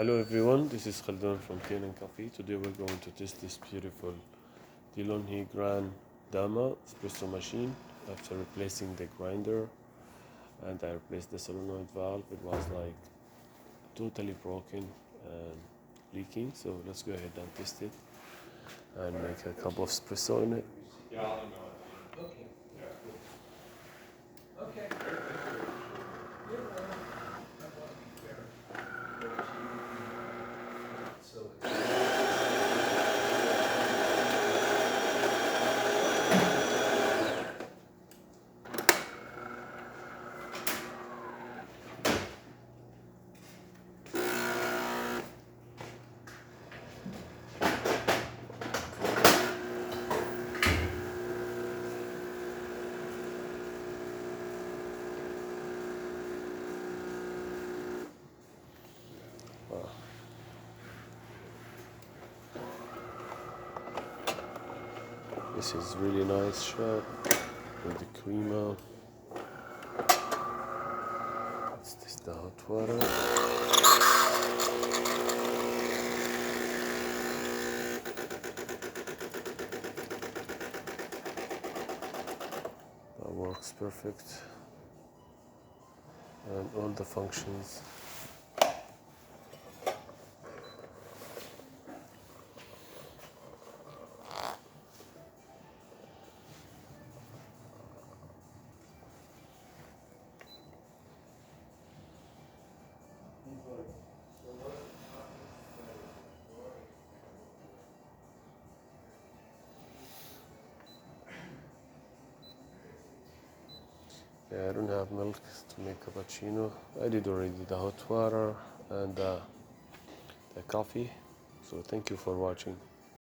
Hello everyone, this is Khaldun from Kanen Coffee. Today we're going to test this beautiful DeLonghi Gran Dama espresso machine after replacing the grinder, and I replaced the solenoid valve. It was like totally broken and leaking, so let's go ahead and test it and make a cup of espresso in it. Yeah, I'll email it. Okay. Yeah. Okay. This is really nice shot with the creamer. Let's test the hot water. That works perfect, and all the functions. Yeah, I don't have milk to make cappuccino. I did already the hot water and the coffee. So thank you for watching.